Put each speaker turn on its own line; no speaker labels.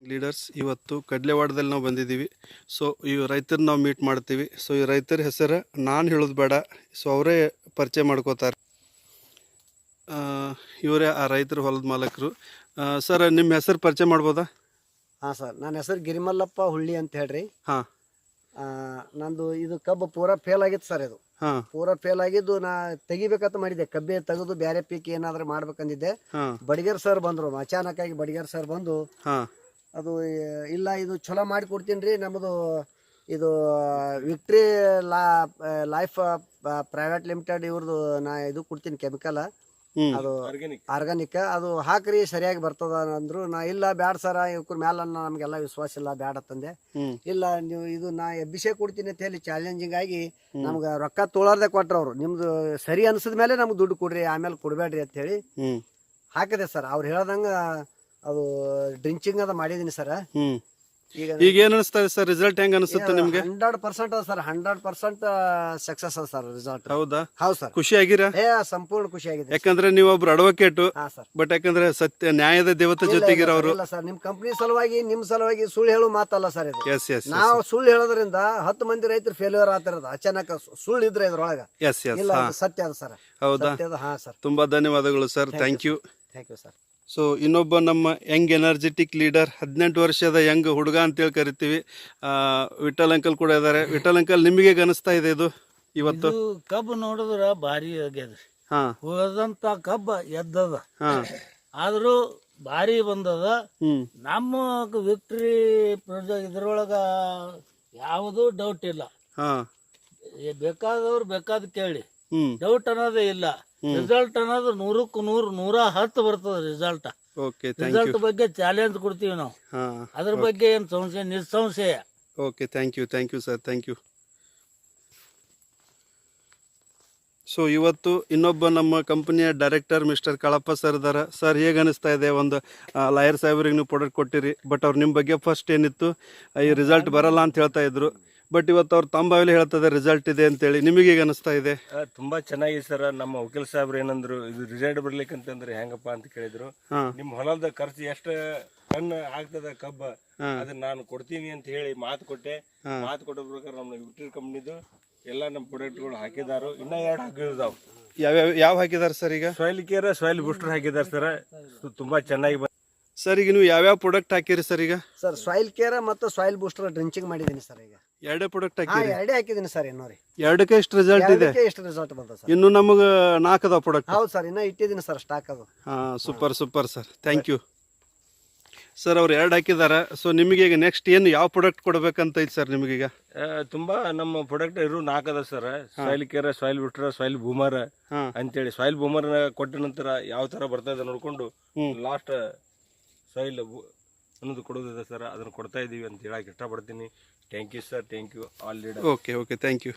Leaders ಇವತ್ತು ಕಡ್ಲೆವಾಡದಲ್ಲಿ ನಾವು ಬಂದಿದ್ದೀವಿ. ಸೊ ಈ ರೈತರನ್ನ ನಾವು ಮೀಟ್ ಮಾಡ್ತೀವಿ. ಸೊ ಈ ರೈತರ ಹೆಸರು ನಾನು ಹೇಳೋದು ಬೇಡ, ಸೊ ಅವರೇ ಪರಿಚಯ ಮಾಡ್ಕೋತಾರೆ. ಇವರೇ ಆ ರೈತರ ಹೊಲದ ಮಾಲಕರು. ಸರ್, ನಿಮ್ಮ ಹೆಸರು ಪರಿಚಯ ಮಾಡ್ಬೋದಾ?
ಹಾಂ ಸರ್, ನನ್ನ ಹೆಸರು ಗಿರಿಮಲ್ಲಪ್ಪ ಹುಳ್ಳಿ ಅಂತ ಹೇಳ್ರಿ.
ಹಾಂ,
ನಂದು ಇದು ಕಬ್ಬು ಪೂರಾ ಫೇಲ್ ಆಗಿತ್ತು ಸರ್. ಇದು
ಹಾಂ,
ಪೂರಾ ಫೇಲ್ ಆಗಿದ್ದು ನಾ ತೆಗಿಬೇಕಂತ ಮಾಡಿದ್ದೆ. ಕಬ್ಬೆ ತೆಗೆದು ಬೇರೆ ಪೀಕ್ ಏನಾದ್ರೂ ಮಾಡ್ಬೇಕಂದಿದ್ದೆ.
ಹಾಂ,
ಬಡಿಗೇರ್ ಸರ್ ಬಂದರು, ಅಚಾನಕ್ ಆಗಿ ಬಡಿಗೇರ್ ಸರ್ ಬಂದು
ಹಾಂ,
ಅದು ಇಲ್ಲ ಇದು ಚಲೋ ಮಾಡಿ ಕೊಡ್ತೀನಿ ರೀ, ನಮ್ಮದು ಇದು ವಿಕ್ಟ್ರಿ ಲೈಫ್ ಪ್ರೈವೇಟ್ ಲಿಮಿಟೆಡ್ ಇವ್ರದ್ದು ನಾ ಇದು ಕೊಡ್ತೀನಿ ಕೆಮಿಕಲ್, ಅದು ಆರ್ಗಾನಿಕ್, ಅದು ಹಾಕ್ರಿ ಸರಿಯಾಗಿ ಬರ್ತದ ಅಂದ್ರು. ನಾ ಇಲ್ಲ ಬ್ಯಾಡ ಸರ, ಇವ್ರ ಮ್ಯಾಲ ನಮ್ಗೆಲ್ಲ ವಿಶ್ವಾಸ ಇಲ್ಲ, ಬ್ಯಾಡ ತಂದೆ. ಇಲ್ಲ ನೀವು ಇದು ನಾ ಎಬ್ಬಿಸೇ ಕೊಡ್ತೀನಿ ಅಂತ ಹೇಳಿ ಚಾಲೆಂಜಿಂಗ್ ಆಗಿ ನಮ್ಗೆ ರೊಕ್ಕ ತೊಳಾರ್ದೆ ಕೊಟ್ರ ಅವ್ರು. ನಿಮ್ದು ಸರಿ ಅನ್ಸಿದ ಮೇಲೆ ನಮ್ಗೆ ದುಡ್ಡು ಕೊಡ್ರಿ, ಆಮೇಲೆ ಕೊಡ್ಬೇಡ್ರಿ ಅಂತ ಹೇಳಿ ಹಾಕಿದೆ ಸರ್. ಅವ್ರು ಹೇಳ್ದಂಗ ಅದು ಡ್ರಿಂಚಿಂಗ್ ಅದ ಮಾಡಿದೀನಿ ಸರ್.
ಈಗ ಏನ್ ಅನಿಸ್ತಾರೆ ಸರ್? ರಿಸಲ್ಟ್ ಹೆಂಗ್ ಅನಿಸುತ್ತೆ ನಿಮ್ಗೆ?
100% ಅದ ಸರ್, 100% ಸಕ್ಸಸ್ ಅದ ಸರ್ ರಿಸಲ್ಟ್.
ಹೌದಾ?
ಹೌದು ಸರ್.
ಖುಷಿ ಆಗಿರಾ?
ಸಂಪೂರ್ಣ ಖುಷಿ ಆಗಿದೆ.
ಯಾಕಂದ್ರೆ ನೀವು ಒಬ್ರು ಅಡ್ವೊಕೇಟ್,
ಹಾ ಸರ್.
ಬಟ್ ಯಾಕಂದ್ರೆ ಸತ್ಯ ನ್ಯಾಯದ ದೇವತೆ ಜೊತೆಗಿರೋರು.
ಇಲ್ಲ ಸರ್, ನಿಮ್ ಕಂಪನಿ ಸಲುವಾಗಿ ನಿಮ್ ಸಲುವಾಗಿ ಸುಳ್ಳು ಹೇಳು ಮಾತಲ್ಲ ಸರ್ ಇದು.
ಎಸ್ ಎಸ್
ನಾವು ಸುಳ್ಳು ಹೇಳೋದ್ರಿಂದ 10 ಮಂದಿ ರೈತರು ಫೇಲ್ಯೂರ್ ಆಗ್ತಿರೋದು. ಅಚಾನಕ್ ಸುಳ್ಳು ಇದ್ರೆ ಇದ್ರೊಳಗ
ಎಸ್ ಎಸ್
ಇಲ್ಲ, ಇದು ಸತ್ಯ ಅದ ಸರ್.
ಹೌದಾ?
ಹಾ ಸರ್.
ತುಂಬಾ ಧನ್ಯವಾದಗಳು sir, thank you.
Thank you sir.
So ಇನ್ನೊಬ್ಬ ನಮ್ಮ ಯಂಗ್ ಎನರ್ಜೆಟಿಕ್ ಲೀಡರ್, 18 ವರ್ಷದ ಯಂಗ್ ಹುಡುಗ ಅಂತೇಳಿ ಕರಿತೀವಿ, ವಿಠಲ್ ಅಂಕಲ್ ಕೂಡ ಇದ್ದಾರೆ. ವಿಠಲ್ ಅಂಕಲ್, ನಿಮಗೆ ಅನಿಸ್ತಾ ಇದೆ ಇದು ಇವತ್ತು?
ಕಬ್ಬು ನೋಡಿದ್ರ ಭಾರಿ ಆಗ್ಯದ.
ಹಾ,
ಹೋದಂತ ಕಬ್ಬ ಎದ್ದದ, ಆದ್ರೂ ಭಾರಿ ಬಂದದ. ನಮ್ಮ ವಿಕ್ಟ್ರಿ ಪ್ರಾಜೆಕ್ಟ್ ಇದ್ರೊಳಗ ಯಾವುದು ಡೌಟ್ ಇಲ್ಲ. ಬೇಕಾದವ್ರು ಬೇಕಾದ ಕೇಳಿ, ಡೌಟ್ ಅನ್ನೋದೇ ಇಲ್ಲ. ರಿಸಲ್ಟ್ ಅನ್ನೋದು 100ಕ್ಕೆ 100, 110 ಬರ್ತದ ರಿಸಲ್ಟ್. ರಿಸಲ್ಟ್ ಬಗ್ಗೆ ಚಾಲೆಂಜ್ ಕೊಡ್ತೀವಿ ನಾವು. ಅದ್ರ ಬಗ್ಗೆ ಏನ್ ಸಂಶಯ, ನಿಸ್ಸಂಶಯ.
Okay, thank you sir, thank you. So ಇವತ್ತು ಇನ್ನೊಬ್ಬ ನಮ್ಮ ಕಂಪನಿಯ ಡೈರೆಕ್ಟರ್ ಮಿಸ್ಟರ್ ಕಳಪ್ಪ ಸರ್ ಇದ್ದಾರೆ. ಸರ್, ಹೇಗೆ ಅನಿಸ್ತಾ ಇದೆ? ಒಂದು ಲಾಯರ್ ಸಾಹೇಬ್ರಿಗೆ ನೀವು ಪ್ರಾಡಕ್ಟ್ ಕೊಟ್ಟಿರಿ, ಬಟ್ ಅವ್ರು ನಿಮ್ಮ ಬಗ್ಗೆ ಫಸ್ಟ್ ಏನಿತ್ತು, ಈ ರಿಸಲ್ಟ್ ಬರಲ್ಲ ಅಂತ ಹೇಳ್ತಾ ಇದ್ರು, ಬಟ್ ಇವತ್ತು ಅವ್ರು ತಮ್ಮ ಬಾಯಲ್ಲಿ ಹೇಳ್ತದೆ ರಿಸಲ್ಟ್ ಇದೆ ಅಂತೇಳಿ. ನಿಮಗೆ ಹೇಗೆ ಅನಿಸ್ತಾ ಇದೆ?
ತುಂಬಾ ಚೆನ್ನಾಗಿದೆ ಸರ್. ನಮ್ಮ ವಕೀಲ್ ಸಾಹೇಬ್ರು ಏನಂದ್ರು, ಇದು ರಿಸಲ್ಟ್ ಬರ್ಲಿಕ್ಕಂತಂದ್ರೆ ಹೆಂಗಪ್ಪ ಅಂತ ಕೇಳಿದ್ರು. ನಿಮ್ ಹೊಲದ ಖರ್ಚು ಎಷ್ಟು ಟನ್ ಆಗ್ತದ ಕಬ್ಬ, ಅದನ್ನ ನಾನು ಕೊಡ್ತೀನಿ ಅಂತ ಹೇಳಿ ಮಾತು ಕೊಟ್ಟೆ. ಮಾತು ಕೊಟ್ಟ ಪ್ರಕಾರ ನಮ್ಮ ವಿಕ್ಟ್ರಿ ಕಂಪ್ನಿದು ಎಲ್ಲ ನಮ್ಮ ಪ್ರಾಡಕ್ಟ್ಗಳು ಹಾಕಿದಾರು. ಇನ್ನ 2 ಹಾಕಿದಾವ್.
ಯಾವ ಹಾಕಿದಾರೆ ಸರ್? ಈಗ
ಸಾಯಿಲ್ ಕೇರ್, ಸಾಯಿಲ್ ಬೂಸ್ಟರ್ ಹಾಕಿದಾರೆ ಸರ್. ತುಂಬಾ ಚೆನ್ನಾಗಿ
ಸರ್. ಈಗ ನೀವು ಯಾವ್ಯಾವ ಪ್ರಾಡಕ್ಟ್ ಹಾಕಿರಿ ಸರ್? ಈಗ
ಸರ್ ಸಾಯಿಲ್ ಕೇರ್ ಮತ್ತು ಸಾಯಿಲ್ ಬೂಸ್ಟರ್ ಡ್ರಿಂಚಿಂಗ್ ಮಾಡಿದೀನಿ ಸರ್. ಈಗ
2 ಪ್ರಾಡಕ್ಟ್ ಹಾಕಿರಿ?
2 ಹಾಕಿದೀನಿ ಸರ್. ಇನ್ನೂ ರೀ
2ಕ್ಕೆ ಎಷ್ಟು ರಿಸಲ್ಟ್ ಇದೆ?
ಎಷ್ಟು ರಿಸಲ್ಟ್ ಬಂದ ಸರ್?
ಇನ್ನು ನಮಗೆ 4 ಅದಾವ ಪ್ರಾಡಕ್ಟ್.
ಹೌದು ಸರ್, ಇನ್ನ ಇಟ್ಟಿದ್ದೀನಿ ಸರ್ ಸ್ಟಾಕ್ ಅದು.
Super sir, thank you sir. ಅವ್ರು 2 ಹಾಕಿದಾರೆ. ಸೊ ನಿಮಗೆ ಈಗ ನೆಕ್ಸ್ಟ್ ಏನು ಯಾವ ಪ್ರಾಡಕ್ಟ್ ಕೊಡ್ಬೇಕಂತ ಐತಿ ಸರ್ ನಿಮಗೀಗ?
ತುಂಬಾ ನಮ್ಮ ಪ್ರಾಡಕ್ಟ್ ಇರು 4 ಅದ ಸರ್. Soil care, soil booster, soil boomer ಅಂತೇಳಿ. ಸಾಯಿಲ್ ಬೂಮರ್ ಕೊಟ್ಟ ನಂತರ ಯಾವ ತರ ಬರ್ತಾ ಇದೆ ನೋಡ್ಕೊಂಡು ಲಾಸ್ಟ್ ಸಾಯಿಲ್ ಅನ್ನೋದು ಕೊಡೋದಿದೆ ಸರ್, ಅದನ್ನು ಕೊಡ್ತಾ ಇದೀವಿ ಅಂತ ಹೇಳಕ್ ಇಷ್ಟಪಡ್ತೀನಿ. Thank you sir, thank you all leader.
Okay, thank you.